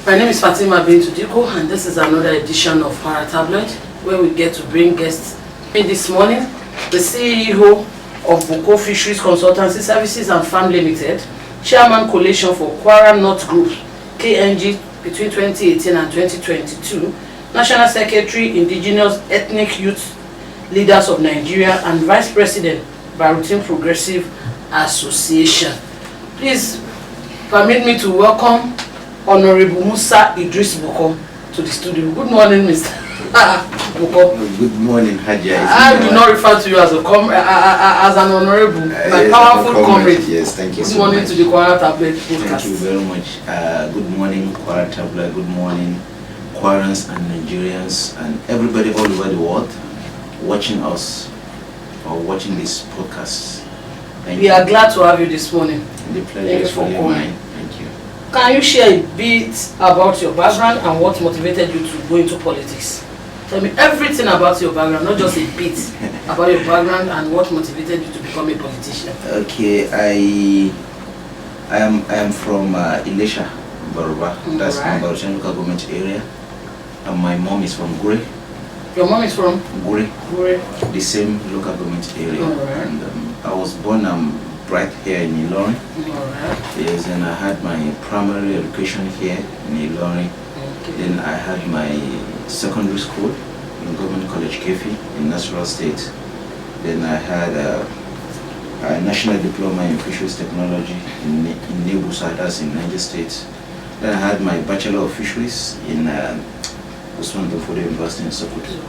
My name is Fatima Bintudiko, and this is another edition of Kwara Tablet, where we get to bring guests. This morning, the CEO of Buko Fisheries Consultancy Services and Farm Limited, Chairman Coalition for Kwara North Group, KNG, between 2018 and 2022, National Secretary, Indigenous Ethnic Youth Leaders of Nigeria, and Vice President, Barutin Progressive Association. Please permit me to welcome Honorable Musa Idris Buko to the studio. Good morning, Mr. Buko. Good morning, Hadia. I do not refer to you as an honorable, my powerful comrade. Yes, thank you. Good morning to the Kwara Tablet podcast. Thank you very much. Good morning, Kwara Tablet. Good morning, Kwarans and Nigerians and everybody all over the world watching us or watching this podcast. We are glad to have you this morning. The pleasure is really mine. Thank you. Can you share a bit about your background and what motivated you to go into politics? Tell me everything about your background, not just a bit about your background and what motivated you to become a politician. Okay, I am from Ilesha, Baruba. That's in Baruchan local government area. And my mom is from Gure. Your mom is from? Gure. Gure. The same local government area. And I was born right here in Ilorin. Yes, and I had my primary education here in Ilorin. Then I had my secondary school in Government College Kefi in Nasarawa State. Then I had a national diploma in fisheries technology in Buko, that's in Niger State. Then I had my bachelor of fisheries in Usman Danfodio University in Sokoto.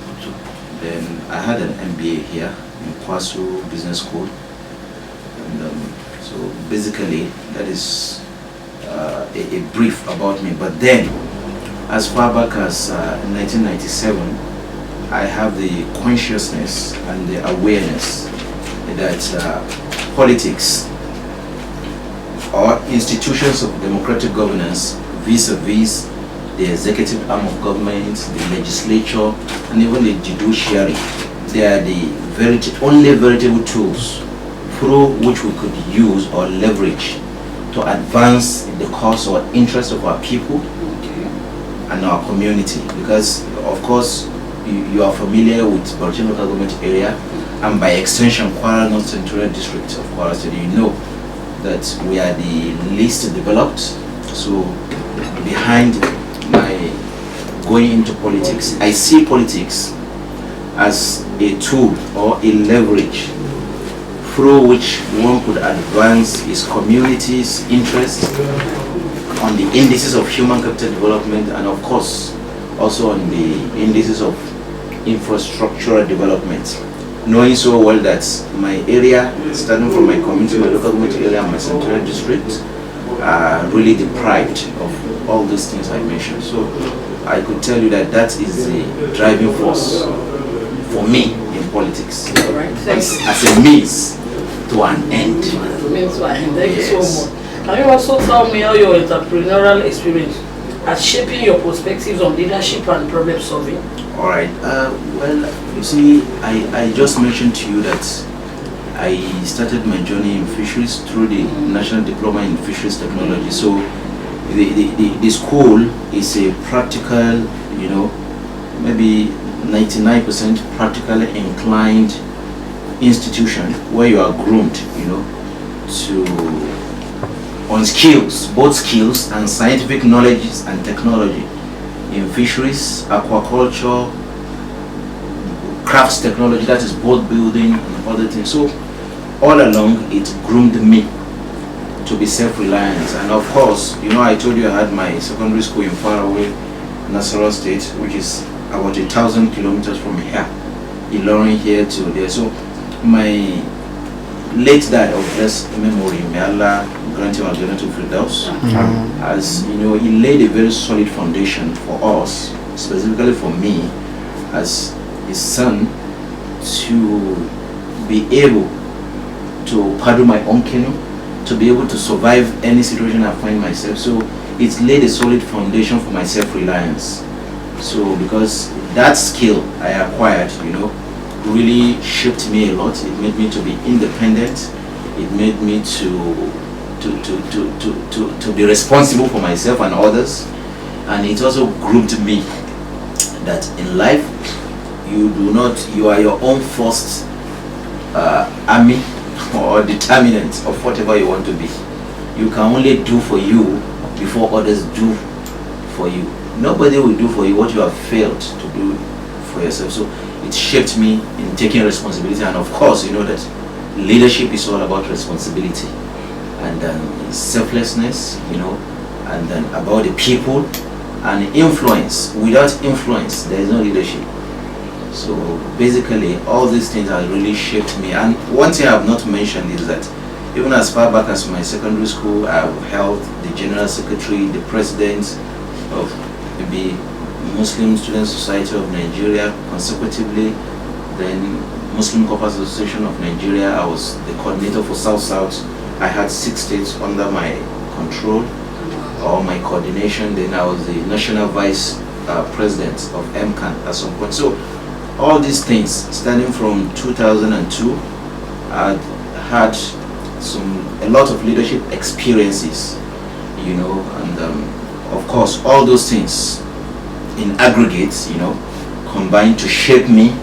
Then I had an MBA here in Kwasu Business School. And so basically that is a brief about me. But then as far back as 1997, I have the consciousness and the awareness that politics or institutions of democratic governance vis-a-vis the executive arm of government, the legislature, and even the judiciary, they are the only veritable tools through which we could use or leverage to advance the cause or interest of our people and our community. Because of course you are familiar with Baruchan local government area, and by extension Kwara North Central District of Kwara State. You know that we are the least developed. So behind my going into politics, I see politics as a tool or a leverage through which one could advance his community's interest on the indices of human capital development, and of course also on the indices of infrastructural development. Knowing so well that my area, starting from my community, my local government area, and my central district, are really deprived of all these things I mentioned. So I could tell you that that is the driving force for me in politics. As a means to an end. Thank you so much. Can you also tell me how your entrepreneurial experience has shaping your perspectives on leadership and problem solving? Alright, well, you see, I just mentioned to you that I started my journey in fisheries through the National Diploma in Fisheries Technology. So the school is a practical, you know, maybe 99% practically inclined institution where you are groomed, you know, on skills, both skills and scientific knowledge and technology in fisheries, aquaculture, crafts technology, that is boat building and other things. So all along it groomed me to be self-reliant. And of course, you know, I told you I had my secondary school in faraway Nasarawa State, which is about 1,000 kilometers from here, Ilorin here to there. So my late dad of blessed memory, may Allah grant him a to Firdaus, as you know, he laid a very solid foundation for us, specifically for me as his son, to be able to paddle my own canoe, to be able to survive any situation I find myself. So it's laid a solid foundation for my self-reliance. So because that skill I acquired, you know, really shaped me a lot. It made me to be independent. It made me to be responsible for myself and others. and it also groomed me that in life you are your own first army or determinant of whatever you want to be. You can only do for you before others do for you. Nobody will do for you what you have failed to do for yourself. So it shaped me in taking responsibility, and of course, you know that leadership is all about responsibility and selflessness, you know, and then about the people and influence. Without influence, there is no leadership. So basically, all these things have really shaped me. And one thing I have not mentioned is that even as far back as my secondary school, I have held the general secretary, the president of maybe Muslim Student Society of Nigeria consecutively, then Muslim Corpus Association of Nigeria. I was the coordinator for South. I had 6 states under my control or my coordination. Then I was the national vice president of MCAN at some point. So all these things, starting from 2002, I had a lot of leadership experiences, you know, and of course all those things in aggregate, you know, combined to shape me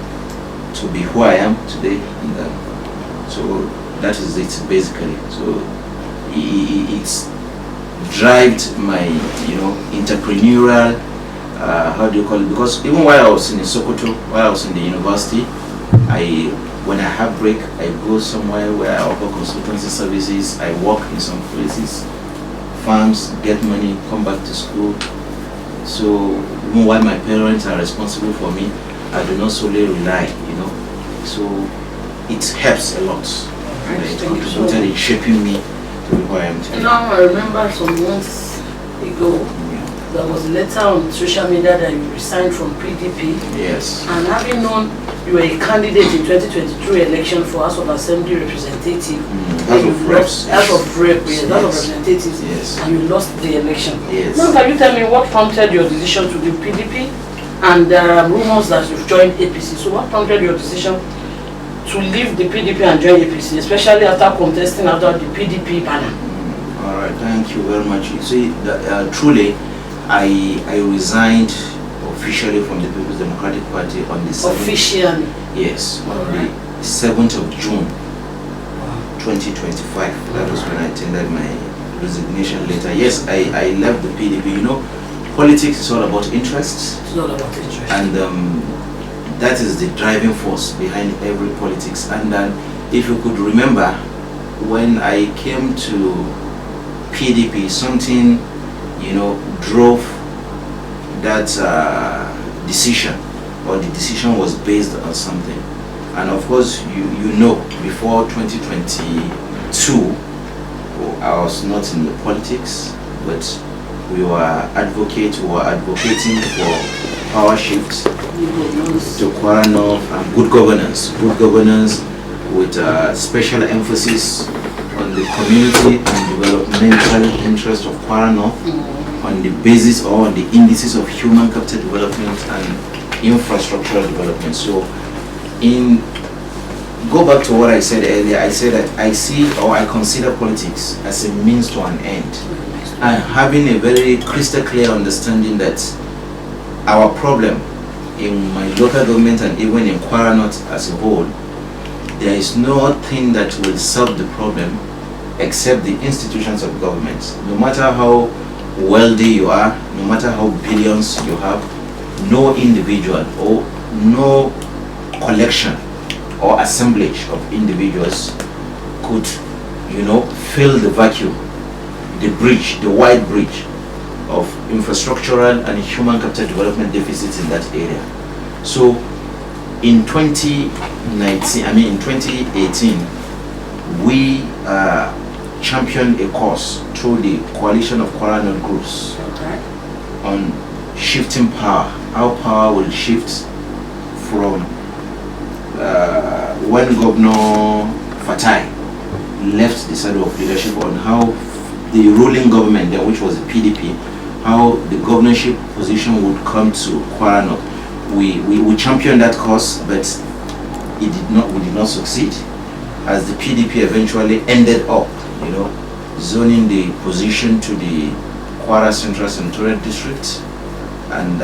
to be who I am today. And so that is it basically. So it's drives my, you know, entrepreneurial, how do you call it? Because even while I was in Sokoto, while I was in the university, when I have break, I go somewhere where I offer consultancy services. I work in some places, farms, get money, come back to school. So even while my parents are responsible for me, I do not solely rely, you know. So it helps a lot. It contributed in shaping me to be who I am today. Now I remember some months ago, there was a letter on social media that you resigned from PDP. Yes. And having known you were a candidate in 2022 election for House of Assembly representative, House of Reps, House of Representatives, yes, and you lost the election. Yes. Now can you tell me what prompted your decision to leave PDP? And there are rumors that you've joined APC. So what prompted your decision to leave the PDP and join APC, especially after contesting under the PDP banner? All right, thank you very much. You see, truly, I resigned officially from the People's Democratic Party on the 7th. Officially? Yes, on the 7th of June, 2025. That was when I tendered my resignation letter. Yes, I left the PDP. You know, politics is all about interests. It's all about interest. And that is the driving force behind every politics. And if you could remember, when I came to PDP, something, you know, drove that decision, or the decision was based on something. And of course, you know, before 2022, I was not in the politics, but we were advocating for power shift to Kwara North and good governance with special emphasis on the community and developmental interest of Kwara North, on the basis or on the indices of human capital development and infrastructural development. So go back to what I said earlier. I said that I see, or I consider politics as a means to an end, and having a very crystal clear understanding that our problem in my local government and even in Kwara North as a whole, there is nothing that will solve the problem except the institutions of government. No matter how wealthy you are, no matter how billions you have, no individual or no collection or assemblage of individuals could, you know, fill the vacuum, the wide bridge of infrastructural and human capital development deficits in that area. So in 2018, we championed a course through the coalition of Kwara North groups on shifting power, how power will shift from when Governor Fatai left the saddle of leadership, on how the ruling government there, which was the PDP, how the governorship position would come to Kwara North. We championed that course, but we did not succeed, as the PDP eventually ended up, you know, zoning the position to the Kwara Central Senatorial District, and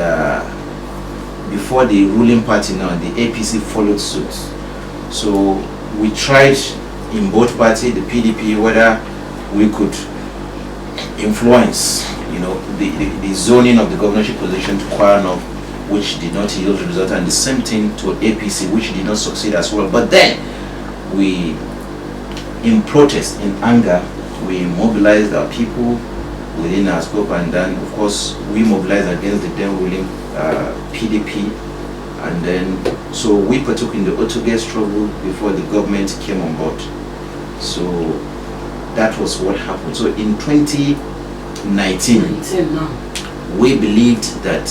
before the ruling party now, the APC followed suit. So we tried in both parties, the PDP, whether we could influence, the zoning of the governorship position to Kwara North, which did not yield result, and the same thing to APC, which did not succeed as well. But then we, in protest, in anger, we mobilized our people within our scope, and then of course we mobilized against the then ruling PDP, and then so we partook in the Otoge struggle before the government came on board. So that was what happened. So in 2019, we believed that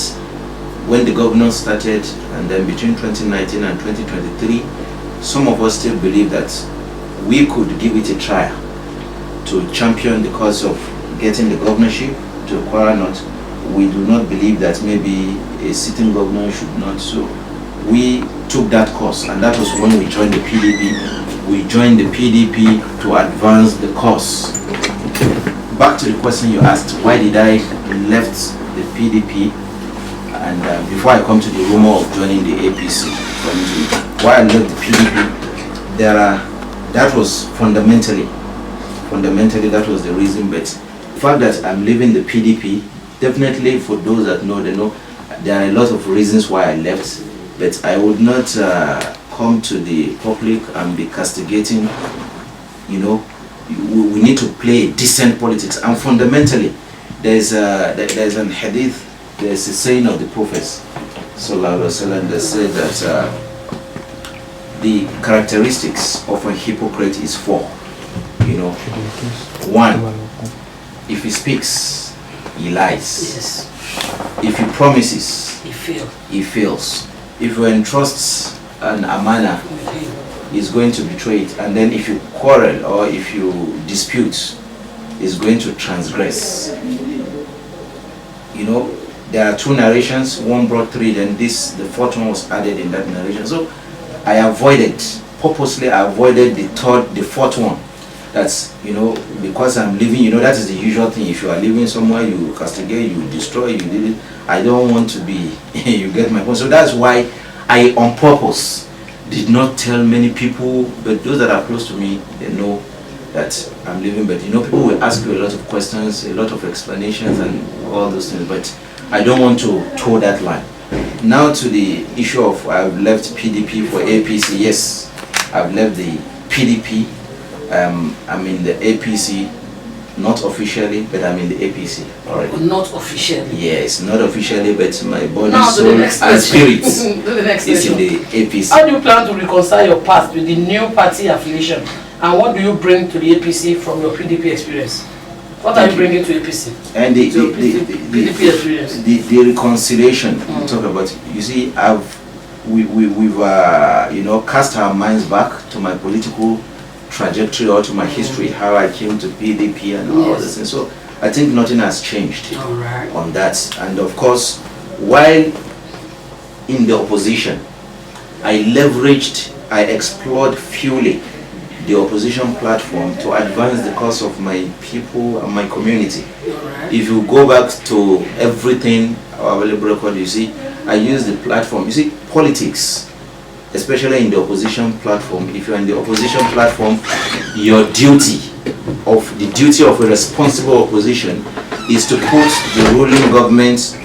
when the governor started, and then between 2019 and 2023, some of us still believe that we could give it a try to champion the cause of getting the governorship to Kwara North. We do not believe that maybe a sitting governor should not. So we took that course, and that was when we joined the PDP. We joined the PDP to advance the cause. Back to the question you asked, why did I left the PDP? And before I come to the rumor of joining the APC, why I left the PDP, that was fundamentally that was the reason. But the fact that I'm leaving the PDP, definitely for those that know, they know there are a lot of reasons why I left, but I would not come to the public and be castigating. We need to play decent politics, and fundamentally there's an hadith, there's a saying of the Prophet Sallallahu Alaihi Wasallam that said that the characteristics of a hypocrite is four. One, if he speaks, he lies. Yes. If he promises, He fails. If he entrusts an amana, he's going to betray it. And then if you quarrel or if you dispute, he's going to transgress. There are two narrations, one brought three, then the fourth one was added in that narration. So I purposely avoided the fourth one. That's, because I'm leaving, that is the usual thing. If you are living somewhere, you castigate, you destroy, you did it. I don't want to be, you get my point. So that's why I, on purpose, did not tell many people, but those that are close to me, they know that I'm leaving. But people will ask you a lot of questions, a lot of explanations and all those things, but I don't want to toe that line. Now to the issue of I've left PDP for APC. Yes, I've left the PDP. I'm in the APC, not officially, but I'm in the APC already. Not officially? Yes, not officially, but my body, soul, and spirit is in the APC. How do you plan to reconcile your past with the new party affiliation? And what do you bring to the APC from your PDP experience? What are you bringing to APC? And the PDP experience? The reconciliation we talk about. You see, we've cast our minds back to my political trajectory or to my history, how I came to PDP and all this. And so I think nothing has changed on that. And of course, while in the opposition, I explored fully the opposition platform to advance the cause of my people and my community. If you go back to everything, our available record, you see, I use the platform. You see, politics, especially in the opposition platform, if you're in the opposition platform, your duty of a responsible opposition is to put the ruling government